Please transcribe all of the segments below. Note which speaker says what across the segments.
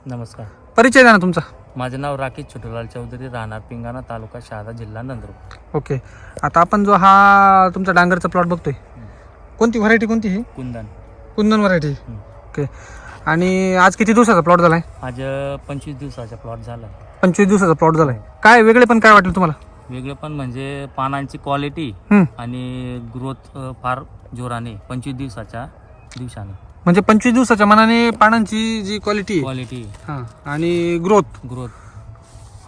Speaker 1: नमस्कार.
Speaker 2: परिचय द्या ना तुमचा.
Speaker 1: माझे नाव राकेश छोटूलाल चौधरी, राहणार पिंगाणा, तालुका शहादा, जिल्हा नंदुरबार.
Speaker 2: ओके. आता आपण जो हा तुमचा डांगरचा प्लॉट बघतोय, कोणती व्हरायटी कोणती ही?
Speaker 1: कुंदन.
Speaker 2: कुंदन व्हरायटी. ओके. आणि आज किती दिवसाचा प्लॉट झालाय?
Speaker 1: आज 25 दिवसाचा प्लॉट झाला.
Speaker 2: 25 दिवसाचा प्लॉट झालाय. काय वेगळे पण काय वाटेल तुम्हाला?
Speaker 1: वेगळे पण म्हणजे पानांची क्वालिटी आणि ग्रोथ फार जोराने 25 दिवसाने
Speaker 2: म्हणजे 25 दिवसाच्या मनाने पानांची जी क्वालिटी आणि ग्रोथ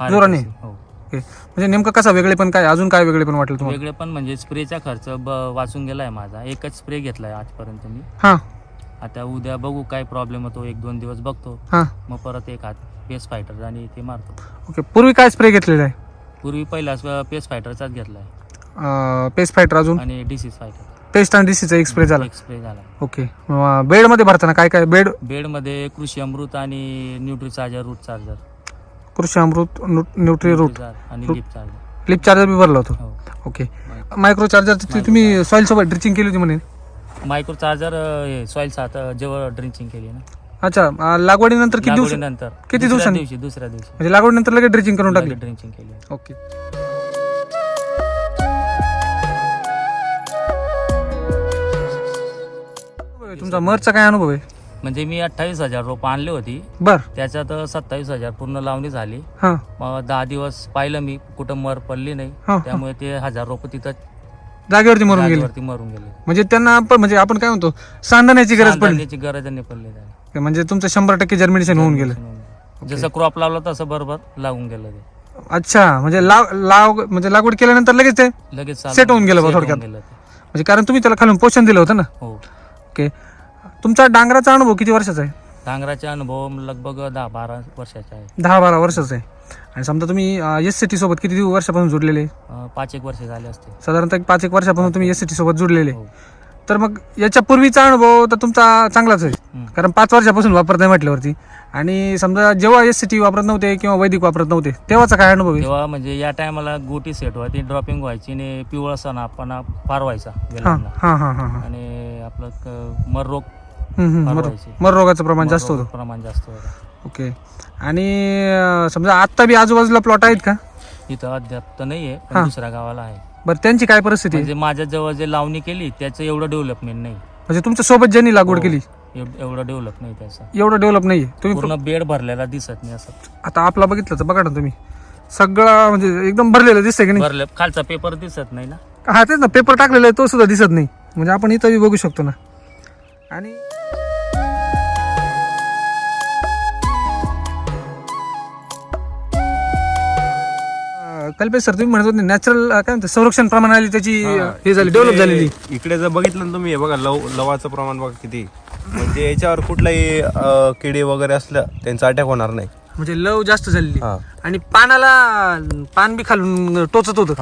Speaker 2: जोराने.
Speaker 1: हो.
Speaker 2: ओके. म्हणजे नेमकं कसा वेगळे पण काय, अजून काय वेगळे पण वाटेल तुम्हाला?
Speaker 1: वेगळे पण म्हणजे स्प्रेचा खर्च वाचून गेलाय माझा. एकच स्प्रे घेतलाय आजपर्यंत मी.
Speaker 2: हां.
Speaker 1: आता उद्या बघू काय प्रॉब्लेम होतो, 1-2 दिवस बघतो,
Speaker 2: हां.
Speaker 1: मग परत एक हात पेस फायटर आणि ते मारतो.
Speaker 2: ओके. पूर्वी काय स्प्रे घेतलेला आहे?
Speaker 1: पूर्वी पहिला पेस फायटरचाच घेतलाय
Speaker 2: पेस्ट फायटर अजून
Speaker 1: आणि डिसीज फायटर.
Speaker 2: पेस्ट आणि डिसीजचा एक स्प्रे झाला.
Speaker 1: एक स्प्रे झाला.
Speaker 2: ओके. बेडमध्ये भरताना काय काय
Speaker 1: बेडमध्ये कृषी अमृत आणि न्यूट्री चार्जर, रूट चार्जर,
Speaker 2: कृषी अमृत, न्यूट्री रूट
Speaker 1: आणि लिप चार्जर.
Speaker 2: लिप चार्जर बी भरला होता.
Speaker 1: हो.
Speaker 2: ओके. मायक्रो चार्जर तुम्ही सॉइल सोबत ड्रिचिंग केली होती म्हणे?
Speaker 1: मायक्रो चार्जर सॉइल साथ जेव्हा ड्रिंचिंग केली ना.
Speaker 2: अच्छा. लागवडीनंतर किती दिवस?
Speaker 1: लागवडीनंतर
Speaker 2: किती दिवसांनी?
Speaker 1: दुसऱ्या दिवशी
Speaker 2: म्हणजे लागवडीनंतर लगेच ड्रिचिंग करून टाकली?
Speaker 1: ड्रिंचिंग केली.
Speaker 2: ओके. तुमचा मरचा काय अनुभव आहे?
Speaker 1: म्हणजे मी 28,000 रोपं आणली होती.
Speaker 2: बर.
Speaker 1: त्याच्यात 27,000 पूर्ण लावणी झाली.
Speaker 2: हा.
Speaker 1: मग 10 दिवस पाहिलं मी, कुठं मर पडली नाही.
Speaker 2: हा.
Speaker 1: त्यामुळे ते 1000 रोपं तिथं
Speaker 2: जागेवरती मरून गेले. म्हणजे त्यांना म्हणजे आपण काय म्हणतो, सांडण्याची गरज पडली.
Speaker 1: त्याची गरज नाही पडली त्याला.
Speaker 2: म्हणजे तुमचं 100% जर्मिनेशन होऊन गेलं.
Speaker 1: जसं क्रॉप लावलं तसं बरोबर लागून गेलं ते.
Speaker 2: अच्छा. म्हणजे म्हणजे लागवड केल्यानंतर लगेच ते
Speaker 1: लगेच
Speaker 2: सेट होऊन गेलं थोडक्यात. म्हणजे कारण तुम्ही त्याला खालून पोषण दिलं होतं ना.
Speaker 1: हो.
Speaker 2: ओके. तुमचा डांगराचा अनुभव किती वर्षाचा आहे?
Speaker 1: डांगराचा अनुभव लगभग 10-12 वर्षाचा आहे.
Speaker 2: 10-12 वर्षाचा आहे. आणि समजा तुम्ही SCT सोबत किती वर्षापासून जुडलेले?
Speaker 1: 5-1 वर्ष झाले असते
Speaker 2: साधारणतः 5-1 वर्षापासून तुम्ही SCT सोबत जुडलेले.
Speaker 1: हो.
Speaker 2: तर मग याच्या पूर्वीचा अनुभव तर तुमचा चांगलाच आहे, कारण 5 वर्षापासून वापरत नाही म्हटल्यावरती. आणि समजा जेव्हा SCT वापरत नव्हते किंवा वैदिक वापरत नव्हते तेव्हाचा काय अनुभव आहे?
Speaker 1: तेव्हा म्हणजे या टायमाला गोटी सेट व्हायची, ड्रॉपिंग व्हायची आणि पिवळासापणा फार व्हायचा
Speaker 2: हां
Speaker 1: वेलांना.
Speaker 2: हां हां हां.
Speaker 1: आणि आपलं मर रोग
Speaker 2: मर रोगाचं प्रमाण जास्त होतं.
Speaker 1: प्रमाण जास्त होतं.
Speaker 2: ओके. आणि समजा आत्ता बी आजूबाजूला प्लॉट आहेत का?
Speaker 1: इथं अद्याप तर नाहीये, पण दुसऱ्या गावाला आहे.
Speaker 2: बरं, त्यांची काय परिस्थिती आहे?
Speaker 1: म्हणजे माझ्या जवळ जे लावणी केली त्याचं एवढं डेव्हलपमेंट नाही.
Speaker 2: म्हणजे तुमच्या सोबत ज्यांनी लागवड केली
Speaker 1: एवढं डेव्हलप नाही त्याचं.
Speaker 2: एवढं डेव्हलप नाहीये. तुम्ही
Speaker 1: पूर्ण बेड भरलेला दिसत नाही असं.
Speaker 2: आता आपला बघितलं तर बघा ना तुम्ही, सगळं म्हणजे एकदम भरलेलं दिसतंय की नाही?
Speaker 1: भरलं, खालचा पेपर दिसत नाही ना.
Speaker 2: हा तेच ना, पेपर टाकलेला आहे तो सुद्धा दिसत नाही. म्हणजे आपण इथं बी बघू शकतो ना. आणि कल्पेश सर, तुम्ही म्हणत होते नॅचरल काय म्हणते संरक्षण प्रणाली त्याची हे झाली, डेव्हलप झालेली.
Speaker 3: इकडे जर बघितलं ना तुम्ही, हे बघा लवाचं प्रमाण बघा किती. म्हणजे याच्यावर कुठलाही किडे वगैरे असलं त्यांचा अटॅक होणार नाही.
Speaker 2: म्हणजे लव जास्त झालेली.
Speaker 3: हा.
Speaker 2: आणि पान बी खालून टोचत होतं.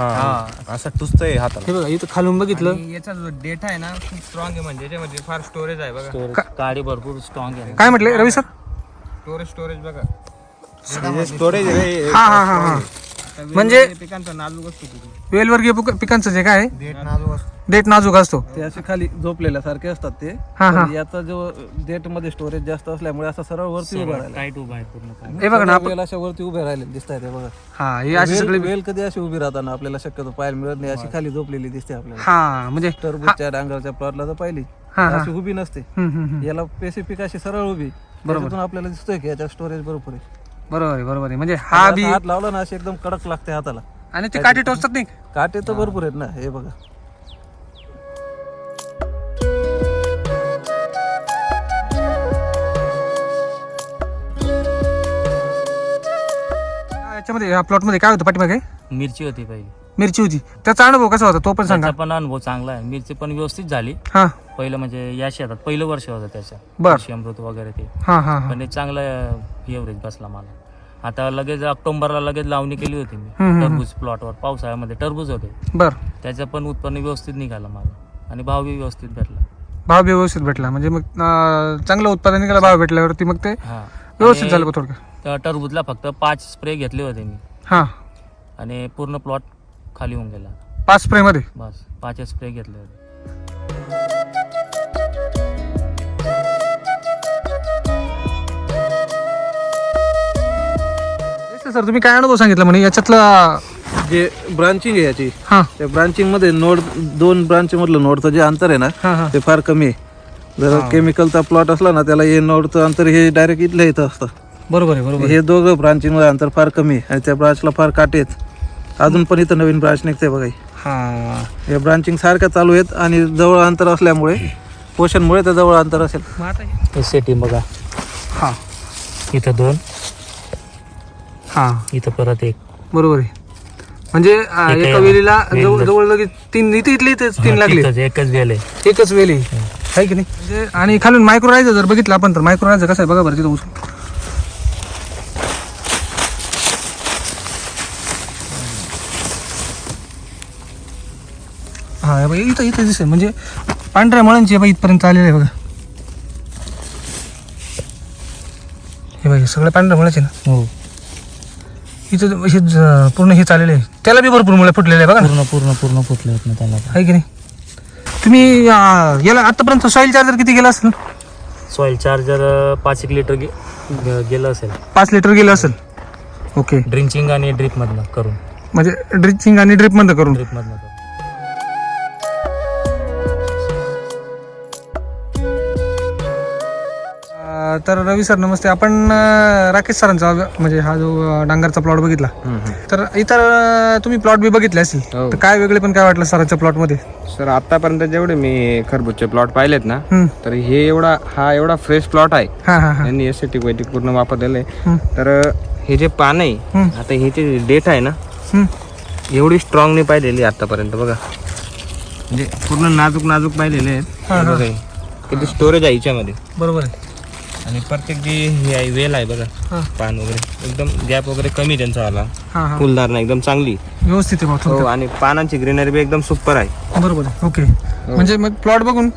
Speaker 3: असं टुचतंय हाताला.
Speaker 2: हे बघा इथं खालून बघितलं.
Speaker 4: याचा जो डेटा आहे ना खूप स्ट्रॉंग आहे. म्हणजे याच्यामध्ये फार स्टोरेज आहे बघा.
Speaker 1: काडी भरपूर स्ट्रॉंग आहे.
Speaker 2: काय म्हटले रवी सर?
Speaker 4: स्टोरेज बघा.
Speaker 3: स्टोरेज
Speaker 2: हा हा हा हा. म्हणजे
Speaker 4: पिकांचा नाजूक असतो किती.
Speaker 2: वेलवर्गीय पिकांचं जे काय
Speaker 4: डेट नाजूक असतो.
Speaker 2: देठ नाजूक असतो.
Speaker 5: ते असे खाली झोपलेल्या सारखे असतात ते.
Speaker 2: हा हा.
Speaker 5: पण याचा जो डेट मध्ये स्टोरेज जास्त असल्यामुळे असं सरळ वरती उभं राहिलं.
Speaker 1: टाईट उभा आहे पूर्ण.
Speaker 2: हे बघा ना,
Speaker 5: वेल अशा वरती उभे राहिले दिसताय ते बघा.
Speaker 2: हा हे अशी सगळी
Speaker 5: वेल कधी अशी उभी राहताना आपल्याला शक्यतो पाहायला मिळत नाही. अशी खाली झोपलेली दिसते आपल्याला.
Speaker 2: हा म्हणजे
Speaker 5: टरबूजच्या डांगरच्या प्लॉटला तर पाहिली
Speaker 2: हा हा.
Speaker 5: अशी उभी नसते. याला स्पेसिफिक अशी सरळ उभी. त्याच्यातून आपल्याला दिसतोय की याच्या स्टोरेज बरोबर आहे.
Speaker 2: बरोबर आहे. म्हणजे हा बी
Speaker 5: हात लावला ना अशी एकदम कडक लागते हाताला.
Speaker 2: आणि ते काठी टोचतात नाही.
Speaker 5: काटे तर भरपूर आहेत ना. हे बघा
Speaker 2: याच्यामध्ये या प्लॉट मध्ये काय होतं पाठीमागे?
Speaker 1: मिरची होती पहिली.
Speaker 2: मिरची होती. त्याचा अनुभव कसा होता तो पण सांगा.
Speaker 1: त्याचा पण अनुभव चांगला आहे. मिरची पण व्यवस्थित झाली.
Speaker 2: हा.
Speaker 1: पहिलं म्हणजे या शेतात पहिलं वर्ष होतं त्याचं.
Speaker 2: बर.
Speaker 1: कृषी अमृत वगैरे ते.
Speaker 2: हा हा हा.
Speaker 1: पण ते चांगलं एव्हरेज बसला मला. आता लगेच ऑक्टोबरला लगेच लावणी केली होती मी टरबूज प्लॉटवर. पावसाळ्यामध्ये टरबूज होते.
Speaker 2: बर.
Speaker 1: त्याचं पण उत्पन्न व्यवस्थित निघालं मला आणि भाव बी व्यवस्थित भेटला.
Speaker 2: भाव व्यवस्थित भेटला म्हणजे मग चांगलं उत्पादन निघालं. भाव भेटल्यावरती मग ते
Speaker 1: हा.
Speaker 2: व्यवस्थित झालं थोडक्यात.
Speaker 1: त्या टरबूजला फक्त 5 स्प्रे घेतले होते मी
Speaker 2: हा.
Speaker 1: आणि पूर्ण प्लॉट खाली होऊन गेला.
Speaker 2: 5 स्प्रे मध्ये
Speaker 1: बस 5 स्प्रे घेतले होते.
Speaker 2: सर तुम्ही काय अनुभव सांगितलं म्हणे याच्यातलं
Speaker 5: जे ब्रांचिंग आहे याची
Speaker 2: हा
Speaker 5: त्या ब्रांचिंग मध्ये नोड 2 ब्रांच मधलं नोडचं जे अंतर आहे ना
Speaker 2: हा हा
Speaker 5: ते फार कमी आहे. जर केमिकलचा प्लॉट असला ना त्याला हे नोडचं अंतर हे डायरेक्ट इथल्या इथं असतं.
Speaker 2: बरोबर आहे बरोबर
Speaker 5: हे दोघं ब्रांचिंग मध्ये अंतर फार कमी आहे आणि त्या ब्रांचला फार काटे आहेत. अजून पण इथं नवीन ब्रांच निघते बघा ही.
Speaker 2: हा
Speaker 5: या ब्रांचिंग सारख्या चालू आहेत आणि जवळ अंतर असल्यामुळे पोषणमुळे तर जवळ अंतर असेल.
Speaker 1: हे सेटिंग बघा,
Speaker 2: हा
Speaker 1: इथं 2,
Speaker 2: हा
Speaker 1: इथं परत 1.
Speaker 2: बरोबर आहे. म्हणजे एका वेलीला जवळ लगेच 3 इथे इथले 3 लागले.
Speaker 1: एकच वेल आहे.
Speaker 2: एकच वेली आहे की नाही. म्हणजे आणि खालून मायक्रोरायझर जर बघितलं आपण तर मायक्रोरायझर कसं आहे बघा बरं तिथं उचलून. हा हे बघा इथं इथं दिसेल म्हणजे पांढऱ्या मळांची बघा इथपर्यंत आलेलं आहे बघा. हे बघा सगळं पांढऱ्या मळाचे ना.
Speaker 1: हो,
Speaker 2: इथं हे पूर्ण हे चाललेलं आहे. त्याला बी भरपूर मुळे फुटलेले आहे बघा ना.
Speaker 1: पूर्ण फुटले आहेत ना त्याला.
Speaker 2: आहे की नाही. तुम्ही याला आतापर्यंत सॉईल चार्जर किती गेला असेल.
Speaker 1: सॉइल चार्जर 5 लिटर गेलं असेल.
Speaker 2: 5 लिटर गेलं असेल. ओके.
Speaker 1: ड्रिंचिंग आणि ड्रिप मधनं करून.
Speaker 2: म्हणजे ड्रिचिंग आणि ड्रिप मध्ये करून.
Speaker 1: ड्रिप मधनं करून.
Speaker 2: तर रवी सर नमस्ते. आपण राकेश सरांचा म्हणजे हा जो डांगरचा प्लॉट बघितला तर इतर तुम्ही प्लॉट बी बघितले असतील
Speaker 4: हो.
Speaker 2: तर काय वेगळे पण काय वाटलं सरांच्या प्लॉट मध्ये.
Speaker 4: सर आतापर्यंत जेवढे मी खरबूजचे प्लॉट पाहिलेत ना
Speaker 2: हम्म.
Speaker 4: तर हे एवढा एवढा फ्रेश प्लॉट आहे.
Speaker 2: हा हा हा
Speaker 4: यांनी एसिटिक वैदिक पूर्ण वापरलेलं आहे.
Speaker 2: हम्म.
Speaker 4: तर हे जे पान आहे
Speaker 2: हम्म.
Speaker 4: आता हे जे डेट आहे ना
Speaker 2: हम्म.
Speaker 4: एवढी स्ट्रॉंग नाही पाहिलेली आतापर्यंत बघा. म्हणजे पूर्ण नाजूक पाहिलेले आहेत.
Speaker 2: हा,
Speaker 4: हे
Speaker 2: हा.
Speaker 4: बघा हे. किती स्टोरेज आहे याच्यामध्ये.
Speaker 2: बरोबर आहे.
Speaker 4: आणि प्रत्येक जी हे आहे वेल आहे बघा
Speaker 2: हा
Speaker 4: पान वगैरे एकदम गॅप वगैरे कमी त्यांचा आला.
Speaker 2: हा हा
Speaker 4: फुलदार नाही एकदम चांगली.
Speaker 2: व्यवस्थित आहे भाऊ
Speaker 4: हो
Speaker 2: तुमचं.
Speaker 4: आणि पानांची ग्रीनरी बी एकदम सुपर आहे.
Speaker 2: बरोबर आहे. ओके. म्हणजे मग प्लॉट बघून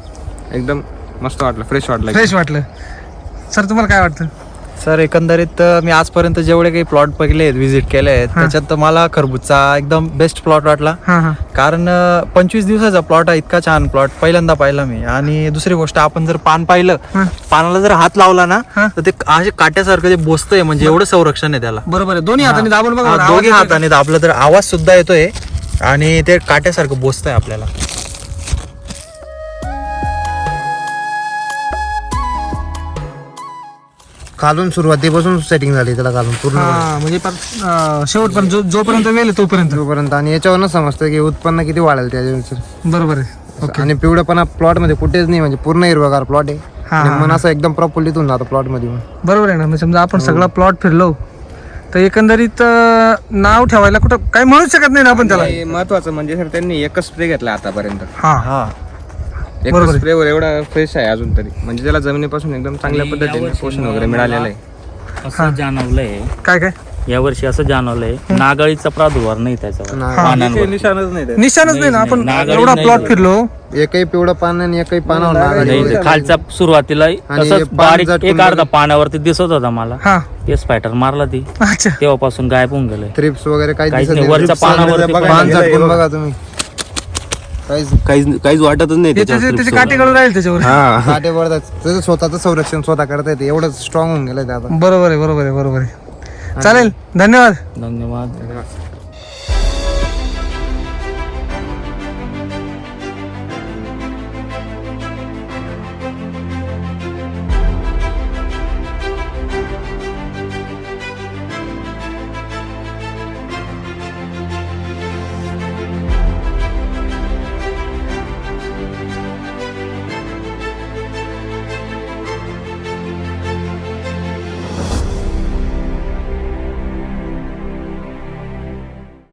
Speaker 4: एकदम मस्त वाटलं, फ्रेश वाटलं.
Speaker 2: फ्रेश वाटलं. सर तुम्हाला काय वाटतं.
Speaker 6: सर एकंदरीत मी आजपर्यंत जेवढे काही प्लॉट बघितले आहेत व्हिजिट केले आहेत त्याच्यात मला खरबूजचा एकदम बेस्ट प्लॉट वाटला.
Speaker 2: हा हा
Speaker 6: कारण 25 दिवसाचा प्लॉट आहे. इतका छान प्लॉट पहिल्यांदा पाहिला मी. आणि दुसरी गोष्ट आपण जर पान पाहिलं पानाला जर हात लावला ना
Speaker 2: हा.
Speaker 6: तर ते असे काट्यासारखं ते बोचतंय म्हणजे एवढं संरक्षण आहे त्याला.
Speaker 2: बरोबर आहे. दोन्ही हाताने दाबून बघा बरं.
Speaker 6: हा,
Speaker 2: आवाज
Speaker 6: दोघी
Speaker 2: येतोय
Speaker 6: हाताने दाबलं तर आवाज सुद्धा येतोय आणि ते काट्यासारखं बोचतंय आपल्याला.
Speaker 7: खालून सुरुवातीपासून सेटिंग झाली त्याला खालून पूर्ण
Speaker 2: हा म्हणजे शेवटपर्यंत जोपर्यंत वेल आहे तोपर्यंत.
Speaker 7: तोपर्यंत आणि याच्यावरच समजतं की उत्पन्न किती वाढेल त्याच्यानुसार.
Speaker 2: बरोबर आहे. ओके.
Speaker 7: आणि पिवळेपणा प्लॉट मध्ये कुठेच नाही म्हणजे पूर्ण हिरवागार प्लॉट आहे.
Speaker 2: हा,
Speaker 7: आणि
Speaker 2: हा,
Speaker 7: मन असं एकदम प्रफुल्लित होऊन जातं प्लॉट मध्ये.
Speaker 2: बरोबर आहे ना. म्हणजे समजा आपण सगळा प्लॉट फिरलो तर एकंदरीत नाव ठेवायला कुठं काही म्हणूच शकत नाही ना आपण त्याला.
Speaker 4: आणि महत्वाचं म्हणजे सर त्यांनी एकच स्प्रे घेतला आतापर्यंत.
Speaker 2: हा
Speaker 6: हा
Speaker 2: बरोबर
Speaker 4: एकच
Speaker 2: आहे.
Speaker 4: स्प्रेवर एवढा फ्रेश आहे अजून तरी. म्हणजे त्याला जमिनीपासून एकदम चांगल्या पद्धतीने पोषण वगैरे मिळालेलं आहे.
Speaker 1: असं जाणवलंय
Speaker 2: काय काय
Speaker 1: यावर्षी, असं जाणवलंय नागाळीचा प्रादुर्भाव नाही त्याच्यावर
Speaker 2: हा.
Speaker 1: पानांवर.
Speaker 5: निशाणच नाही ते.
Speaker 2: निशाणच नाही ना. आपण
Speaker 1: नागाळी
Speaker 2: एवढा
Speaker 1: नाही
Speaker 2: प्लॉट
Speaker 1: बघ.
Speaker 2: फिरलो.
Speaker 7: एकही पिवळं पान आणि एकही पानावर नागाळी
Speaker 1: नाही,
Speaker 7: वगैरे.
Speaker 1: ते खालच्या सुरुवातीला
Speaker 7: आणि
Speaker 1: तसंच
Speaker 7: पान
Speaker 1: बारीक
Speaker 7: झटकून
Speaker 1: एक अर्धा पाण्यावरती दिसत होता मला.
Speaker 2: हा
Speaker 1: ते स्पायटर मारला ती,
Speaker 2: अच्छा.
Speaker 1: तेव्हापासून गायब होऊन गेलंय.
Speaker 7: थ्रिप्स वगैरे काही
Speaker 1: काहीच
Speaker 7: दिसत
Speaker 1: नाही.
Speaker 7: नाही.
Speaker 1: वरच्या
Speaker 7: थ्रिप्स
Speaker 1: पानावरती
Speaker 7: वगैरे
Speaker 1: पण
Speaker 7: पान
Speaker 1: नाही.
Speaker 7: झटकून बघा तुम्ही.
Speaker 3: काहीच वाटतच नाही
Speaker 2: त्याचे काटे काढून राहील त्याच्यावर.
Speaker 7: काटे पडतात. त्याचं स्वतःचं संरक्षण स्वतः करता येते. एवढं स्ट्रॉंग होऊन गेलंय ते आता.
Speaker 2: बरोबर आहे बरोबर आहे बरोबर आहे. चालेल. धन्यवाद.
Speaker 1: धन्यवाद.